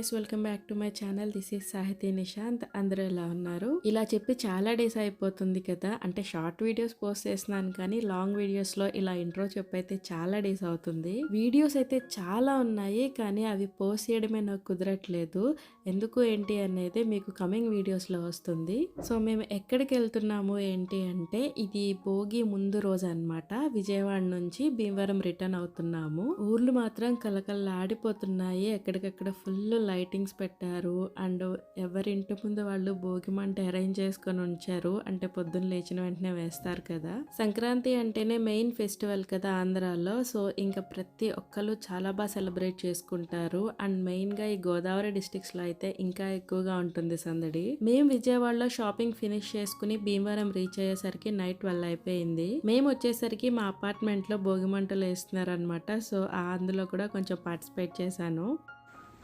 Guys, welcome back to my channel. This is సాహితీ నిశాంత్. అందరూ ఎలా ఉన్నారు? ఇలా చెప్పి చాలా డేస్ అయిపోతుంది కదా, అంటే షార్ట్ వీడియోస్ పోస్ట్ చేస్తున్నాను కానీ లాంగ్ వీడియోస్ లో ఇలా ఇంట్రో చెప్పైతే చాలా డేస్ అవుతుంది. వీడియోస్ అయితే చాలా ఉన్నాయి కానీ అవి పోస్ట్ చేయడమే నాకు కుదరట్లేదు. ఎందుకు ఏంటి అనేది మీకు కమింగ్ వీడియోస్ లో వస్తుంది. సో మేము ఎక్కడికి వెళ్తున్నాము ఏంటి అంటే, ఇది భోగి ముందు రోజు అన్నమాట. విజయవాడ నుంచి భీమవరం రిటర్న్ అవుతున్నాము. ఊర్లు మాత్రం కలకల్లాడిపోతున్నాయి. ఎక్కడికక్కడ ఫుల్ లైటింగ్స్ పెట్టారు అండ్ ఎవరింటి ముందు వాళ్ళు భోగి మంట అరేంజ్ చేసుకొని ఉంచారు. అంటే పొద్దున్న లేచిన వెంటనే వేస్తారు కదా. సంక్రాంతి అంటేనే మెయిన్ ఫెస్టివల్ కదా ఆంధ్రాలో. సో ఇంకా ప్రతి ఒక్కరు చాలా బాగా సెలబ్రేట్ చేసుకుంటారు. అండ్ మెయిన్ గా ఈ గోదావరి డిస్ట్రిక్ట్స్ లో అయితే ఇంకా ఎక్కువగా ఉంటుంది సందడి. మేము విజయవాడలో షాపింగ్ ఫినిష్ చేసుకుని భీమవరం రీచ్ అయ్యేసరికి నైట్ 12 అయిపోయింది. మేము వచ్చేసరికి మా అపార్ట్మెంట్ లో భోగి మంటలు వేస్తున్నారు అనమాట. సో అందులో కూడా కొంచెం పార్టిసిపేట్ చేశాను.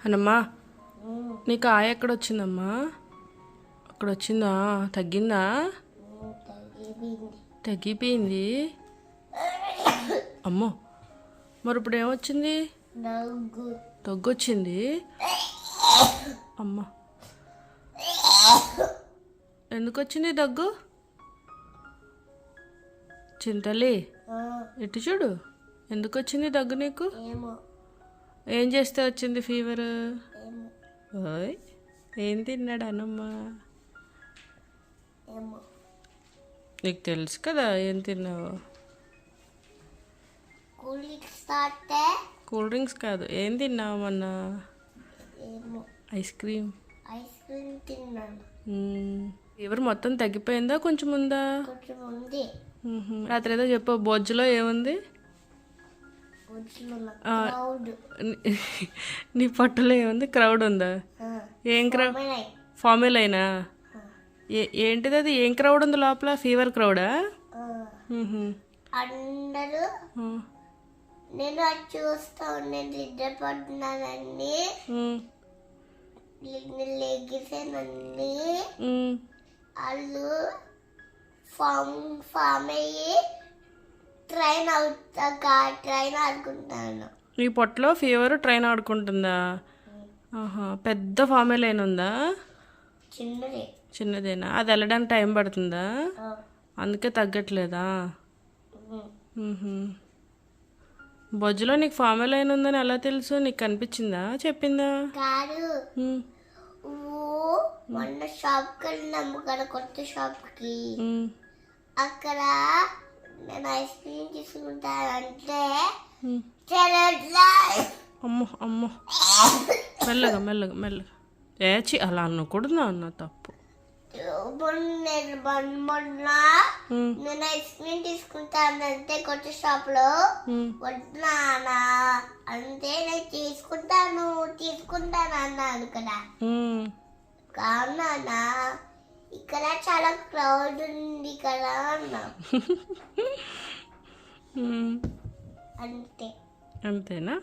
అనమ్మా, నీకు ఆయ ఎక్కడ వచ్చిందమ్మా? అక్కడ వచ్చిందా? తగ్గిందా? తగ్గిపోయింది. అమ్మో, మరి ఇప్పుడు ఏమొచ్చింది? దగ్గు వచ్చింది. అమ్మా, ఎందుకు వచ్చింది దగ్గు? చింతలి ఇటు చూడు, ఎందుకు వచ్చింది దగ్గు నీకు? ఏం చేస్తే వచ్చింది ఫీవర్? ఓయ్, ఏం తిన్నాడు అన్నమ్మా? నీకు తెలుసు కదా ఏం తిన్నావు. కూల్ డ్రింక్స్ కాదు, ఏం తిన్నావు మొన్న? ఐస్ క్రీమ్ తిన్నాను. ఫీవర్ మొత్తం తగ్గిపోయిందా కొంచెం ఉందా? రాత్రి ఏదో చెప్పు, బొజ్జులో ఏముంది? నీ పట్టులో ఏముంది? క్రౌడ్ ఉందా? ఏం క్రౌడ్? ఫార్ములైనా? ఏంటిది అది? ఏం క్రౌడ్ ఉంది లోపల? ఫీవర్ క్రౌడా? అందరూ నేను అది చూస్తా నేను నిద్ర పడుతున్నానండి, లెగిసానండి. వాళ్ళు ఫామ్ అయ్యి ట్రైన్ ఆడుకుంటాను. ఈ పొట్టలో ఫీవర్ ట్రైన్ ఆడుకుంటుందా? పెద్ద ఫార్ములైన్ ఉందా? చిన్నదేనా? అది వెళ్ళడానికి టైం పడుతుందా? అందుకే తగ్గట్లేదా? బొజ్జులో నీకు ఫార్ములైన్ ఉందని ఎలా తెలుసు? నీకు కనిపించిందా? చెప్పిందా? కాదు, మొన్న షాప్కి వెళ్ళినాము కదా, కొత్త షాప్కి. అక్కడ నేను ఐస్ క్రీమ్ తీసుకుంటానంటే అమ్మో అమ్మో, మెల్లగా మెల్లగా మెల్లగా. ఏచి అలా అనకూడదు అన్న, తప్పు. మొన్న నేను ఐస్ క్రీమ్ తీసుకుంటానంటే కొత్త షాప్ లో వద్దునా అంటే నేను తీసుకుంటాను అన్నాను కదా. కావునా ఇక్కడ చాలా క్రౌడ్ ఉంది కదా అన్నా. అంతే. అంతేనా?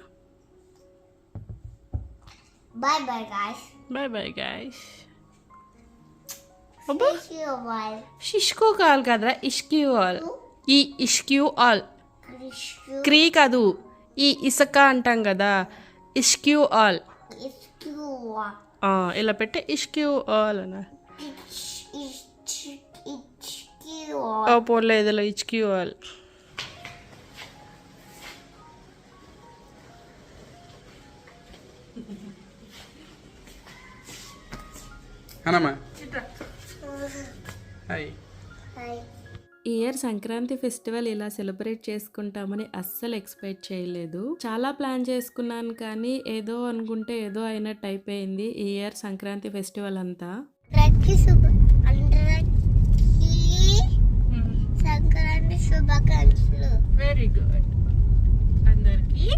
Bye bye guys. Bye bye guys. షిష్కో కాల్ కదరా, ఇష్క్యూ ఆల్. ఈ ఇష్క్యూ ఆల్. క్రీ కాదు, ఈ ఇసుక అంటాం కదా, ఇష్క్యూ ఆల్. ఇలా పెట్టి ఇష్క్యూ ఆల్ అన్న. పోలేదు, ఇలా ఇష్క్యూ ఆల్. ఈ ఇయర్ సంక్రాంతి ఫెస్టివల్ ఇలా సెలబ్రేట్ చేసుకుంటామని అస్సలు ఎక్స్పెక్ట్ చేయలేదు. చాలా ప్లాన్ చేసుకున్నాను కానీ ఏదో అనుకుంటే ఏదో అయినట్టు అయిపోయింది ఈ ఇయర్ సంక్రాంతి ఫెస్టివల్ అంతా. సంక్రాంతి శుభాకాంక్షలు. Very good. అందరికి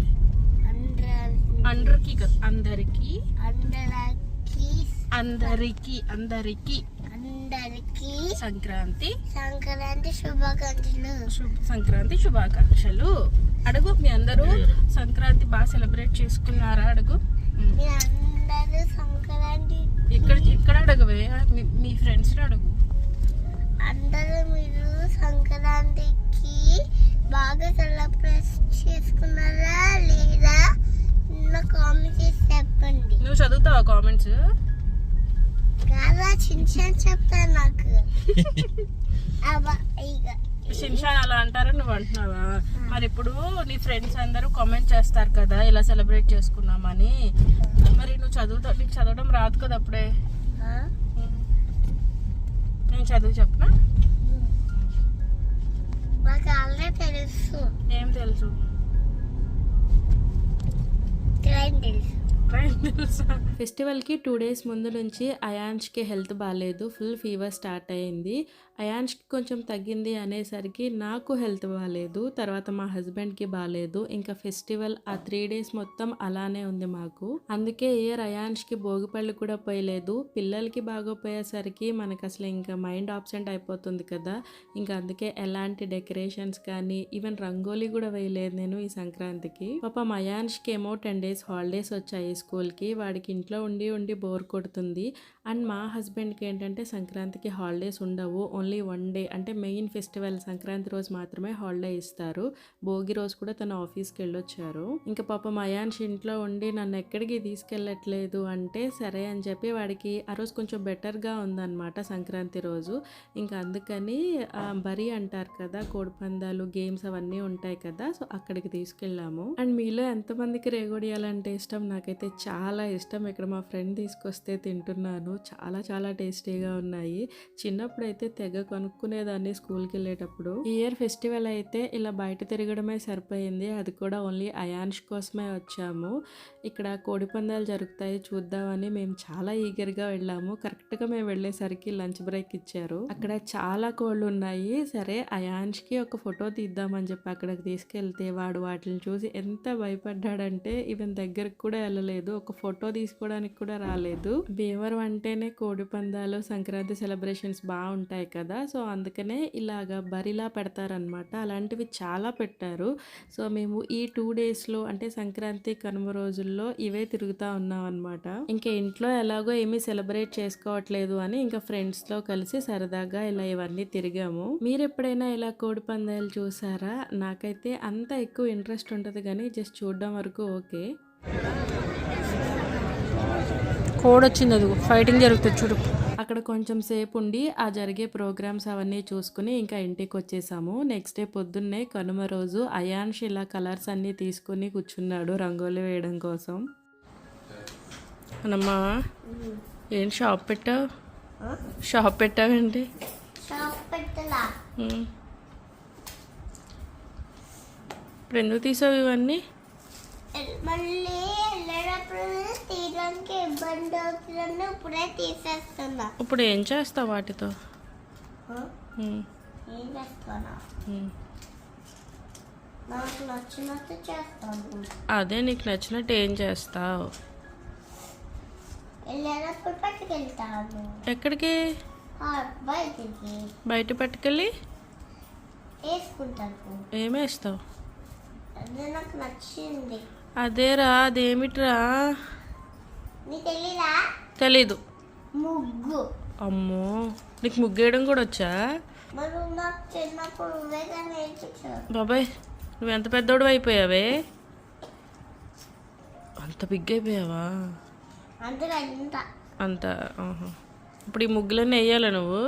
అందరికి అందరికి అందరికి అందరికి అందరికి సంక్రాంతి శుభాకాంక్షలు. అడుగు, మీ అందరూ సంక్రాంతి బాగా సెలబ్రేట్ చేసుకున్నారా? అడుగు, అందరూ సంక్రాంతి ఇక్కడ అడుగువే, మీ ఫ్రెండ్స్ అడుగు. అందరూ మీరు సంక్రాంతికి బాగా సెలబ్రేట్ చేసుకున్నారా లేదా? కామెంట్ చేసి చెప్పండి. నువ్వు చదువు చదువుతావా కామెంట్స్? కాదా చిన్చాన్ చెప్తాను నాకు. షిన్షాన్ అలా అంటారని నువ్వు అంటున్నావా? మరి ఇప్పుడు నీ ఫ్రెండ్స్ అందరూ కామెంట్ చేస్తారు కదా ఇలా సెలబ్రేట్ చేసుకున్నామని. మరి నువ్వు నీకు చదవడం రాదు కదా అప్పుడే. నేను చదువు చెప్పనా? నాకు ఆల్రెడీ తెలుసు. ఏం తెలుసు? ట్రైన్ తెలుసు. ఫెస్టివల్కి 2 days ముందు నుంచి అయాన్ష్కి హెల్త్ బాగాలేదు, ఫుల్ ఫీవర్ స్టార్ట్ అయ్యింది. అయాన్ష్కి కొంచెం తగ్గింది అనేసరికి నాకు హెల్త్ బాగాలేదు, తర్వాత మా హస్బెండ్కి బాగాలేదు. ఇంకా ఫెస్టివల్ ఆ 3 days మొత్తం అలానే ఉంది మాకు. అందుకే ఇయర్ అయాన్ష్కి భోగిపళ్ళు కూడా పోయలేదు. పిల్లలకి బాగోపోయేసరికి మనకు అసలు ఇంకా మైండ్ ఆబ్సెంట్ అయిపోతుంది కదా. ఇంకా అందుకే ఎలాంటి డెకరేషన్స్ కానీ ఈవెన్ రంగోలీ కూడా వేయలేదు నేను ఈ సంక్రాంతికి. పాపం అయాన్ష్కి ఏమో 10 days హాలిడేస్ వచ్చాయి స్కూల్కి. వాడికి ఇంట్లో ఉండి ఉండి బోర్ కొడుతుంది. అండ్ మా హస్బెండ్కి ఏంటంటే సంక్రాంతికి హాలిడేస్ ఉండవు, ఓన్లీ 1 day అంటే మెయిన్ ఫెస్టివల్ సంక్రాంతి రోజు మాత్రమే హాలిడే ఇస్తారు. భోగి రోజు కూడా తను ఆఫీస్కి వెళ్ళొచ్చారు. ఇంకా పాపం అయాన్ష్ ఇంట్లో ఉండి నన్ను ఎక్కడికి తీసుకెళ్ళట్లేదు అంటే సరే అని చెప్పి వాడికి ఆ రోజు కొంచెం బెటర్గా ఉందన్నమాట సంక్రాంతి రోజు. ఇంకా అందుకని బరి అంటారు కదా, కోడిపందాలు గేమ్స్ అవన్నీ ఉంటాయి కదా, సో అక్కడికి తీసుకెళ్ళాము. అండ్ మీలో ఎంతమందికి రేగొడియాలంటే ఇష్టం? నాకైతే చాలా ఇష్టం. ఇక్కడ మా ఫ్రెండ్ తీసుకొస్తే తింటున్నాను. చాలా చాలా టేస్టీగా ఉన్నాయి. చిన్నప్పుడు అయితే తెగ కొనుక్కునేదాన్ని స్కూల్కి వెళ్ళేటప్పుడు. ఈ ఇయర్ ఫెస్టివల్ అయితే ఇలా బయట తిరగడమే సరిపోయింది, అది కూడా ఓన్లీ అయాన్ష్ కోసమే వచ్చాము. ఇక్కడ కోడిపందాలు జరుగుతాయి చూద్దామని మేము చాలా ఈగర్గా వెళ్ళాము. కరెక్ట్గా మేము వెళ్ళేసరికి లంచ్ బ్రేక్ ఇచ్చారు. అక్కడ చాలా కోళ్ళు ఉన్నాయి. సరే అయాన్ష్కి ఒక ఫోటో తీద్దామని చెప్పి అక్కడికి తీసుకెళ్తే వాడు వాటిని చూసి ఎంత భయపడ్డాడంటే ఈవెన్ దగ్గరకు కూడా వెళ్ళలేదు, ఒక ఫోటో తీసుకోవడానికి కూడా రాలేదు. భీమవరం అంటేనే కోడిపందాలు సంక్రాంతి సెలబ్రేషన్స్ బాగుంటాయి కదా, సో అందుకనే ఇలాగా బరిలా పెడతారనమాట. అలాంటివి చాలా పెట్టారు. సో మేము ఈ 2 daysలో అంటే సంక్రాంతి కనుమ రోజుల్లో ఇవే తిరుగుతూ ఉన్నాం అనమాట. ఇంకా ఇంట్లో ఎలాగో ఏమీ సెలబ్రేట్ చేసుకోవట్లేదు అని ఇంకా ఫ్రెండ్స్తో కలిసి సరదాగా ఇలా ఇవన్నీ తిరిగాము. మీరు ఎప్పుడైనా ఇలా కోడిపందాలు చూసారా? నాకైతే అంత ఎక్కువ ఇంట్రెస్ట్ ఉంటుంది కానీ జస్ట్ చూడడం వరకు ఓకే. కోడ్ వచ్చింది, అది ఫైటింగ్ జరుగుతుంది చూడు. అక్కడ కొంచెం సేపు ఉండి ఆ జరిగే ప్రోగ్రామ్స్ అవన్నీ చూసుకుని ఇంకా ఇంటికి వచ్చేసాము. నెక్స్ట్ డే పొద్దున్నే కనుమ రోజు అయాన్ష్ ఇలా కలర్స్ అన్నీ తీసుకుని కూర్చున్నాడు రంగోలి వేయడం కోసం. అనమ్మా ఏం షాప్ పెట్టావు? షాప్ పెట్టావేంటి? ఇప్పుడు ఎందుకు తీసావు ఇవన్నీ? మళ్ళీ వెళ్ళేటప్పుడు తీయడానికి ఇబ్బంది అవుతుందని ఇప్పుడే తీసేస్తున్నా. ఇప్పుడు ఏం చేస్తావు వాటితో? ఏం చేస్తానా, నాకు నచ్చినట్టు చేస్తాను. అదే నీకు నచ్చినట్టు ఏం చేస్తావు? వెళ్ళేటప్పుడు పట్టుకెళ్తాను. ఎక్కడికి? బయటికి. బయట పట్టుకెళ్ళి వేసుకుంటాను. ఏమేస్తావు? అదే నాకు నచ్చింది. అదేరా, అదేమిట్రా? నీకు తెలీదా? తెలీదు. ముగ్గు. అమ్మో, నీకు ముగ్గేయడం కూడా వచ్చా? మరి నాకు చిన్నప్పుడు నువ్వేగా నేర్పించావు. బాబాయ్ నువ్వు ఎంత పెద్దోడు అయిపోయావే? అంత బిగ్ అయిపోయావా? అంత. ఇప్పుడు ఈ ముగ్గులన్నీ వేయాలా నువ్వు?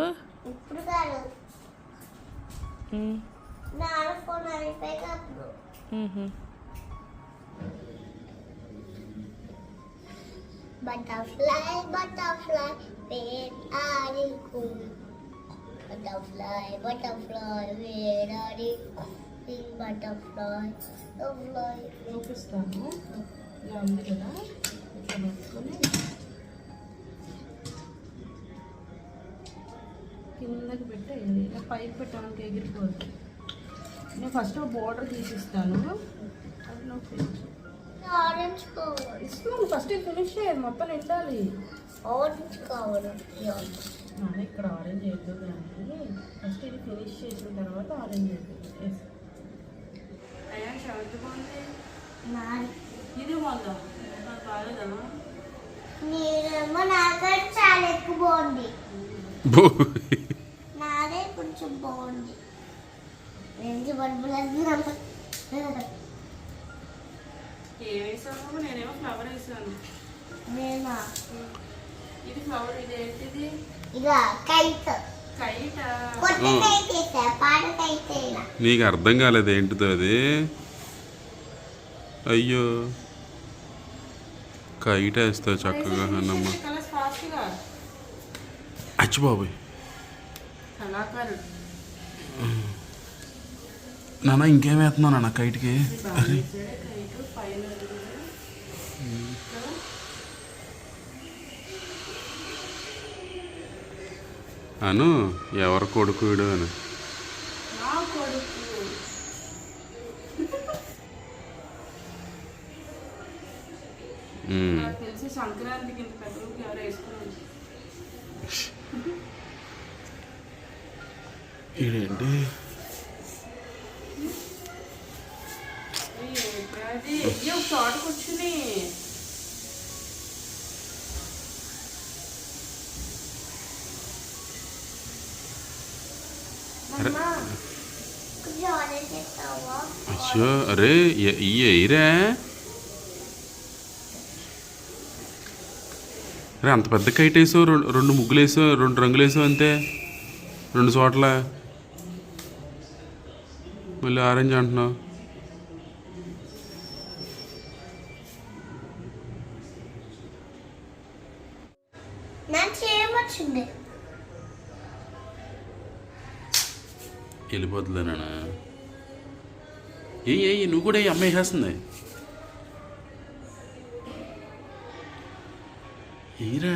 ఇప్పుడు కాదు, నా phone అయిపోయేటప్పుడు. Butterfly, butterfly, where are you going? Butterfly, butterfly, where are you going? Butterfly, butterfly. చూపిస్తాను. ఇలా ఉంది కదా, ఇట్లా పట్టుకొని కిందకి పెట్టేయాలి. ఇలా పైకి పెట్టడానికి ఎగిరిపోదు. నేను ఫస్ట్ బోర్డర్ తీసిస్తాను. అది నువ్వు ఫినిష్. ఆరెంజ్ కావాలి. ఇస్తున్నాను, ఫస్ట్ ఫినిష్ చేయాలి, మొత్తం నిండాలి. ఆరెంజ్ కావాలి. ఇక్కడ ఆరెంజ్ వేద్దు కానీ ఫస్ట్ ఇది ఫినిష్ చేసిన తర్వాత ఆరెంజ్ వేద్దాం. అయ్యా షర్ట్ బాగుంది. ఇది బాగుందా? బాగాలేదా? నేనేమో నాకైతే చాలా ఎక్కువ బాగుంది. నాదే కొంచెం బాగుంది. రెండు బల్బులు ఏ వేసాను? నేనేమో ఫ్లవర్ వేసాను. నేనా ఇది ఫ్లవర్, ఇది ఏంటిది? ఇక కైట్ కైటా? కొత్త కైట్ వేసా, పాత కైట్ వేయలా. నీకు అర్థం కాలేదు ఏంటిదో అది? అయ్యో, కైట వేస్తావు చక్కగా అన్నమ్మ. కలర్స్ ఫాస్ట్గా. అచ్చి బాబోయ్, కళాకారుడు. నాన్న ఇంకేం వేస్తున్నావు నాన్న కైట్కి? అరే కైటు పైన అను, ఎవరు కొడుకు వీడు అని. నా కొడుకు. నాకు తెలిసి సంక్రాంతికి ఇంత పెద్ద లుక్ ఎవరు వేసుకున్నారు. ఇదేంటి? అది అయ్యో చోటకు వచ్చింది. కొంచెం ఆర్డర్ చేస్తావా? అచ్చో, అరే ఇయ్యరా అరే, అంత పెద్ద కైట్ వేసావు, రెండు ముగ్గులు వేసావు, రెండు రంగులు వేసావు అంతే, రెండు చోట్ల. మళ్ళీ ఆరెంజ్ అంటున్నావు. నాకు చేయవచ్చింది. వెళ్ళిపోతుందా నాన్న? ఏ నువ్వు కూడా అమ్మ వేసేస్తుంది. ఏరా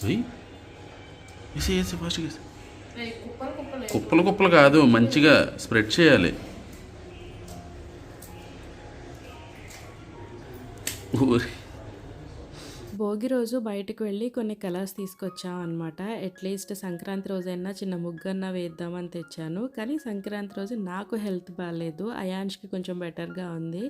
వేసి ఫాస్ట్గా కుప్పలు కుప్పలు కాదు, మంచిగా స్ప్రెడ్ చేయాలి. ఊరి భోగి రోజు బయటకు వెళ్ళి కొన్ని కలర్స్ తీసుకొచ్చాం అనమాట. అట్లీస్ట్ సంక్రాంతి రోజైనా చిన్న ముగ్గన్నా వేద్దామని తెచ్చాను. కానీ సంక్రాంతి రోజు నాకు హెల్త్ బాగాలేదు, అయాన్ష్కి కొంచెం బెటర్గా ఉంది,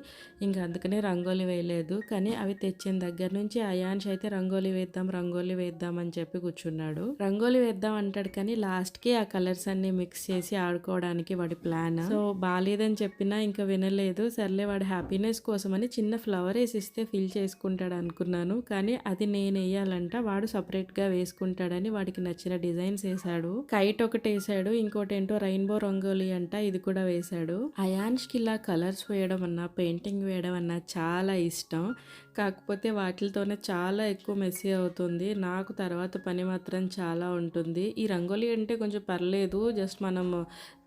ఇంకా అందుకనే రంగోలీ వేయలేదు. కానీ అవి తెచ్చిన దగ్గర నుంచి అయాన్ష్ అయితే రంగోలీ వేద్దాం అని చెప్పి కూర్చున్నాడు. రంగోలీ వేద్దాం అంటాడు కానీ లాస్ట్కి ఆ కలర్స్ అన్ని మిక్స్ చేసి ఆడుకోవడానికి వాడి ప్లాన్. సో బాగాలేదని చెప్పినా ఇంకా వినలేదు. సర్లే వాడి హ్యాపీనెస్ కోసమని చిన్న ఫ్లవర్ వేసిస్తే ఫిల్ చేసుకుంటాడు అనుకున్నాను. కానీ అది నేను వేయాలంట, వాడు సపరేట్గా వేసుకుంటాడని వాడికి నచ్చిన డిజైన్స్ వేసాడు. కైట్ ఒకటి వేసాడు, ఇంకోటి ఏంటో రెయిన్బో రంగోలీ అంట, ఇది కూడా వేసాడు. అయాన్ష్కి ఇలా కలర్స్ వేయడం అన్నా పెయింటింగ్ వేయడం అన్నా చాలా ఇష్టం. కాకపోతే వాటితోనే చాలా ఎక్కువ మెస్సీ అవుతుంది. నాకు తర్వాత పని మాత్రం చాలా ఉంటుంది. ఈ రంగోలీ అంటే కొంచెం పర్లేదు, జస్ట్ మనం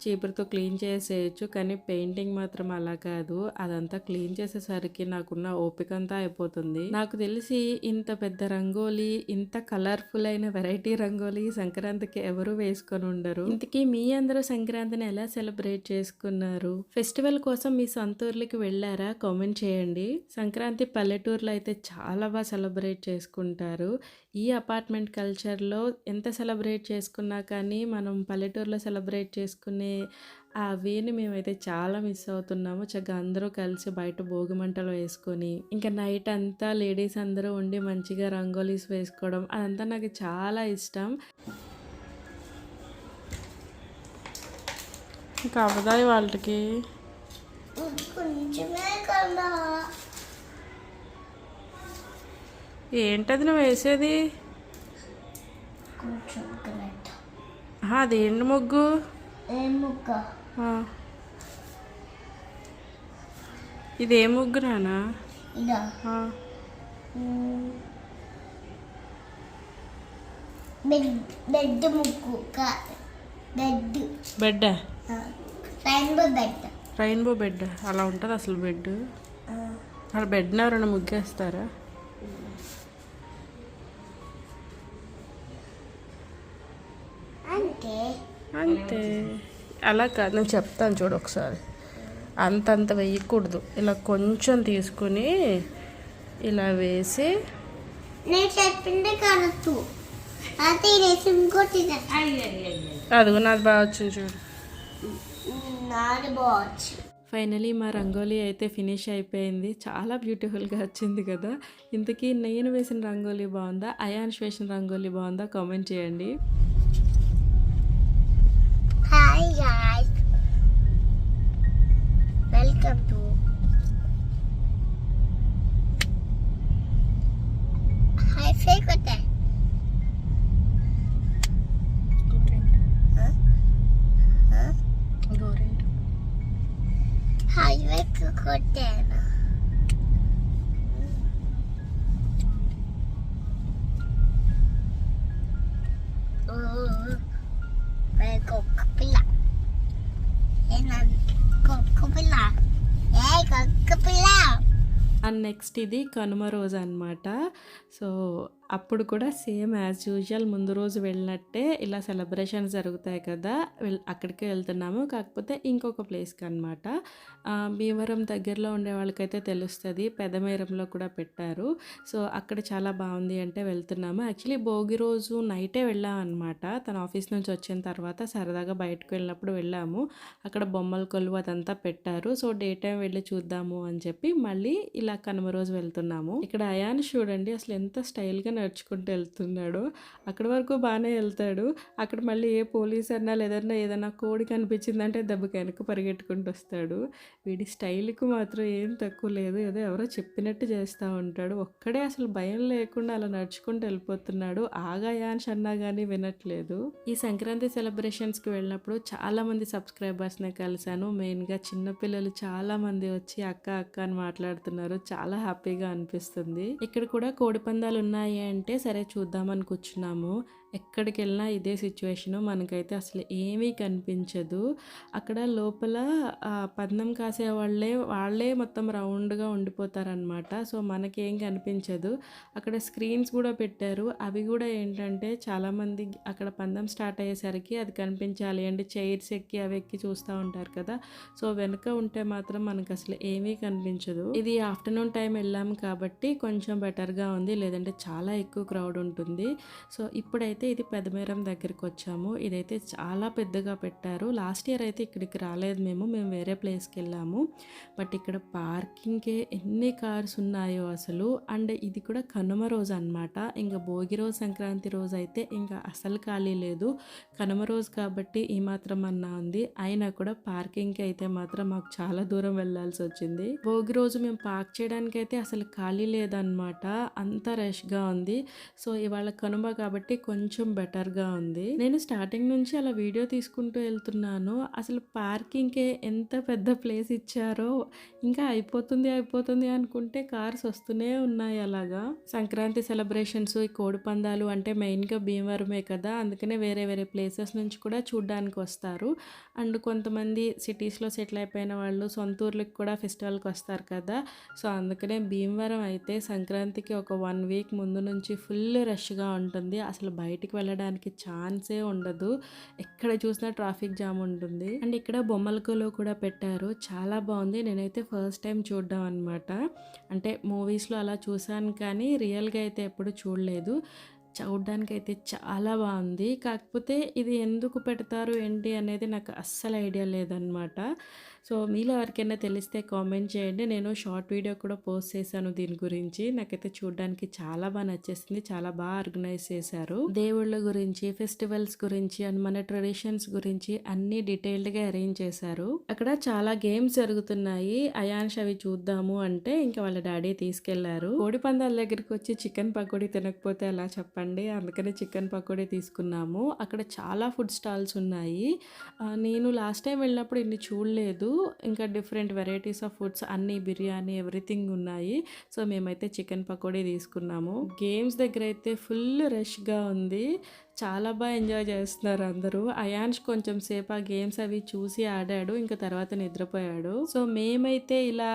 చీపురుతో క్లీన్ చేసేయచ్చు. కానీ పెయింటింగ్ మాత్రం అలా కాదు, అదంతా క్లీన్ చేసేసరికి నాకున్న ఓపిక అంతా అయిపోతుంది. నాకు తెలిసి ఇంత పెద్ద రంగోలీ, ఇంత కలర్ఫుల్ అయిన వెరైటీ రంగోలీ సంక్రాంతికి ఎవరు వేసుకొని ఉండరు. ఇంతకీ మీ అందరూ సంక్రాంతిని ఎలా సెలబ్రేట్ చేసుకున్నారు? ఫెస్టివల్ కోసం మీ సొంత ఊర్లకి వెళ్ళారా? కామెంట్ చేయండి. సంక్రాంతి పల్లెటూరులో అయితే చాలా బాగా సెలబ్రేట్ చేసుకుంటారు. ఈ అపార్ట్మెంట్ కల్చర్లో ఎంత సెలబ్రేట్ చేసుకున్నా కానీ మనం పల్లెటూరులో సెలబ్రేట్ చేసుకునే ఆ వేని మేమైతే చాలా మిస్ అవుతున్నాము. చక్కగా అందరూ కలిసి బయట భోగి మంటలు వేసుకొని ఇంకా నైట్ అంతా లేడీస్ అందరూ ఉండి మంచిగా రంగోలీస్ వేసుకోవడం, అదంతా నాకు చాలా ఇష్టం. ఇంకా అవదాయి వాళ్ళకి కొంచెమే కదా. ఏంటది నువ్వు వేసేది? కొంచెం కరెక్ట్. అదేంటి ముగ్గు? ఏం ముక్క? ఇదే ముగ్గు నానా? ఇదా బెడ్ ముగ్గు. Bed, rainbow bed. Rainbow bed అలా ఉంటుంది అసలు బెడ్? అలా బెడ్ని ఎవరైనా ముగ్గేస్తారా? అంతే, అలా కాదు, నేను చెప్తాను చూడు ఒకసారి. అంతంత వేయకూడదు, ఇలా కొంచెం తీసుకుని ఇలా వేసి. నేను చెప్పింది కరెక్ట్. అయితే వేసి ఇంకోటి అదిగో నాది బాగా వచ్చింది చూడు. నాది బావచ్చు. ఫైనలీ మా రంగోలీ అయితే ఫినిష్ అయిపోయింది. చాలా బ్యూటిఫుల్గా వచ్చింది కదా. ఇంతకీ నేను వేసిన రంగోలీ బాగుందా, అయాన్ష్ వేసిన రంగోలీ బాగుందా? కామెంట్ చేయండి. Hi guys, welcome to ఇవెక్కు కొట్టాను. కుక్క పిల్ల కుక్క పిల్ల కుక్క పిల్ల. అండ్ నెక్స్ట్ ఇది కనుమ రోజు అనమాట. సో అప్పుడు కూడా సేమ్ యాజ్ యూజువల్ ముందు రోజు వెళ్ళినట్టే ఇలా సెలబ్రేషన్స్ జరుగుతాయి కదా, అక్కడికే వెళ్తున్నాము. కాకపోతే ఇంకొక ప్లేస్కి అనమాట. భీమవరం దగ్గరలో ఉండే వాళ్ళకైతే తెలుస్తుంది, పెదమేరంలో కూడా పెట్టారు. సో అక్కడ చాలా బాగుంది అంటే వెళ్తున్నాము. యాక్చువల్లీ భోగి రోజు నైటే వెళ్ళాం అనమాట. తన ఆఫీస్ నుంచి వచ్చిన తర్వాత సరదాగా బయటకు వెళ్ళినప్పుడు వెళ్ళాము. అక్కడ బొమ్మల కొలువు అదంతా పెట్టారు. సో డే టైం వెళ్ళి చూద్దాము అని చెప్పి మళ్ళీ ఇలా కనుమ రోజు వెళ్తున్నాము. ఇక్కడ అయాన్ చూడండి అసలు ఎంత స్టైల్గా నడుచుకుంటూ వెళ్తున్నాడు. అక్కడి వరకు బాగానే వెళ్తాడు. అక్కడ మళ్ళీ ఏ పోలీస్ అన్నా లేదన్నా ఏదన్నా కోడి కనిపించిందంటే దెబ్బకి వెనక్కి పరిగెట్టుకుంటూ వస్తాడు. వీడి స్టైల్కి మాత్రం ఏం తక్కువ లేదు. ఏదో ఎవరో చెప్పినట్టు చేస్తూ ఉంటాడు. ఒక్కడే అసలు భయం లేకుండా అలా నడుచుకుంటూ వెళ్ళిపోతున్నాడు. ఆగాయాన్స్ అన్నా కానీ వినట్లేదు. ఈ సంక్రాంతి సెలబ్రేషన్స్కి వెళ్ళినప్పుడు చాలామంది సబ్స్క్రైబర్స్ని కలిశాను. మెయిన్గా చిన్నపిల్లలు చాలామంది వచ్చి అక్క అక్క అని మాట్లాడుతున్నారు. చాలా హ్యాపీగా అనిపిస్తుంది. ఇక్కడ కూడా కోడి పందాలు ఉన్నాయి అంటే సరే చూద్దామని కూర్చున్నాము. ఎక్కడికి వెళ్ళినా ఇదే సిచ్యువేషను. మనకైతే అసలు ఏమీ కనిపించదు. అక్కడ లోపల పందెం కాసే వాళ్ళే మొత్తం రౌండ్గా ఉండిపోతారనమాట. సో మనకేం కనిపించదు. అక్కడ స్క్రీన్స్ కూడా పెట్టారు. అవి కూడా ఏంటంటే చాలామంది అక్కడ పందెం స్టార్ట్ అయ్యేసరికి అది కనిపించాలి అంటే చైర్స్ ఎక్కి అవి ఎక్కి చూస్తూ ఉంటారు కదా. సో వెనుక ఉంటే మాత్రం మనకు అసలు ఏమీ కనిపించదు. ఇది ఆఫ్టర్నూన్ టైం వెళ్ళాము కాబట్టి కొంచెం బెటర్గా ఉంది, లేదంటే చాలా ఎక్కువ క్రౌడ్ ఉంటుంది. సో ఇప్పుడైతే ఇది పెదమేరం దగ్గరికి వచ్చాము. ఇదైతే చాలా పెద్దగా పెట్టారు. లాస్ట్ ఇయర్ అయితే ఇక్కడికి రాలేదు మేము వేరే ప్లేస్కి వెళ్ళాము. బట్ ఇక్కడ పార్కింగ్కే ఎన్ని కార్స్ ఉన్నాయో అసలు. అండ్ ఇది కూడా కనుమ రోజు అనమాట. ఇంకా భోగి రోజు సంక్రాంతి రోజు అయితే ఇంకా అసలు ఖాళీ లేదు. కనుమ రోజు కాబట్టి ఈ మాత్రం అన్నా ఉంది. అయినా కూడా పార్కింగ్కి అయితే మాత్రం మాకు చాలా దూరం వెళ్ళాల్సి వచ్చింది. భోగి రోజు మేము పార్క్ చేయడానికి అయితే అసలు ఖాళీ లేదనమాట. అంత రష్గా ఉంది. సో ఇవాళ కనుమ కాబట్టి కొంచెం బెటర్గా ఉంది. నేను స్టార్టింగ్ నుంచి అలా వీడియో తీసుకుంటూ వెళ్తున్నాను. అసలు పార్కింగ్కే ఎంత పెద్ద ప్లేస్ ఇచ్చారో. ఇంకా అయిపోతుంది అనుకుంటే కార్స్ వస్తూనే ఉన్నాయి అలాగా. సంక్రాంతి సెలబ్రేషన్స్, ఈ కోడి పందాలు అంటే మెయిన్గా భీమవరమే కదా, అందుకనే వేరే వేరే ప్లేసెస్ నుంచి కూడా చూడ్డానికి వస్తారు. అండ్ కొంతమంది సిటీస్లో సెటిల్ అయిపోయిన వాళ్ళు సొంత ఊర్లకు కూడా ఫెస్టివల్కి వస్తారు కదా. సో అందుకనే భీమవరం అయితే సంక్రాంతికి ఒక 1 వీక్ ముందు నుంచి ఫుల్ రష్గా ఉంటుంది. అసలు బయటికి వెళ్ళడానికి ఛాన్సే ఉండదు. ఎక్కడ చూసినా ట్రాఫిక్ జామ్ ఉంటుంది. అండ్ ఇక్కడ బొమ్మల కొలువు కూడా పెట్టారు. చాలా బాగుంది. నేనైతే ఫస్ట్ టైం చూడడం అనమాట. అంటే మూవీస్లో అలా చూసాను కానీ రియల్గా అయితే ఎప్పుడు చూడలేదు. చూడడానికి అయితే చాలా బాగుంది. కాకపోతే ఇది ఎందుకు పెడతారు ఏంటి అనేది నాకు అస్సలు ఐడియా లేదనమాట. సో మీలో ఎవరికైనా తెలిస్తే కామెంట్ చేయండి. నేను షార్ట్ వీడియో కూడా పోస్ట్ చేశాను దీని గురించి. నాకైతే చూడడానికి చాలా బాగా నచ్చేసింది. చాలా బాగా ఆర్గనైజ్ చేశారు. దేవుళ్ళ గురించి, ఫెస్టివల్స్ గురించి అండ్ మన ట్రెడిషన్స్ గురించి అన్ని డీటెయిల్డ్గా అరేంజ్ చేశారు. అక్కడ చాలా గేమ్స్ జరుగుతున్నాయి. అయాన్ష్ అవి చూద్దాము అంటే ఇంకా వాళ్ళ డాడీ తీసుకెళ్లారు. కోడి పందాల దగ్గరికి వచ్చి చికెన్ పకోడీ తినకపోతే ఎలా చెప్పండి. అందుకని చికెన్ పకోడీ తీసుకున్నాము. అక్కడ చాలా ఫుడ్ స్టాల్స్ ఉన్నాయి. నేను లాస్ట్ టైం వెళ్ళినప్పుడు ఇన్ని చూడలేదు. ఇంకా డిఫరెంట్ వెరైటీస్ ఆఫ్ ఫుడ్స్ అన్ని బిర్యానీ ఎవ్రీథింగ్ ఉన్నాయి. సో మేమైతే చికెన్ పకోడీ తీసుకున్నాము. గేమ్స్ దగ్గర అయితే ఫుల్ రష్గా ఉంది. చాలా బాగా ఎంజాయ్ చేస్తున్నారు అందరూ. అయాన్ష్ కొంచెం సేపు ఆ గేమ్స్ అవి చూసి ఆడాడు. ఇంకా తర్వాత నిద్రపోయాడు. సో మేమైతే ఇలా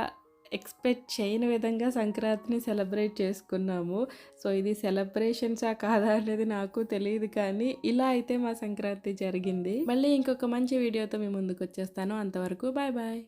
ఎక్స్పెక్ట్ చేయని విధంగా సంక్రాంతిని సెలబ్రేట్ చేసుకున్నాము. సో ఇది సెలబ్రేషన్సా కాదా అనేది నాకు తెలియదు, కానీ ఇలా అయితే మా సంక్రాంతి జరిగింది. మళ్ళీ ఇంకొక మంచి వీడియోతో మీ ముందుకు వచ్చేస్తాను. అంతవరకు బాయ్ బాయ్.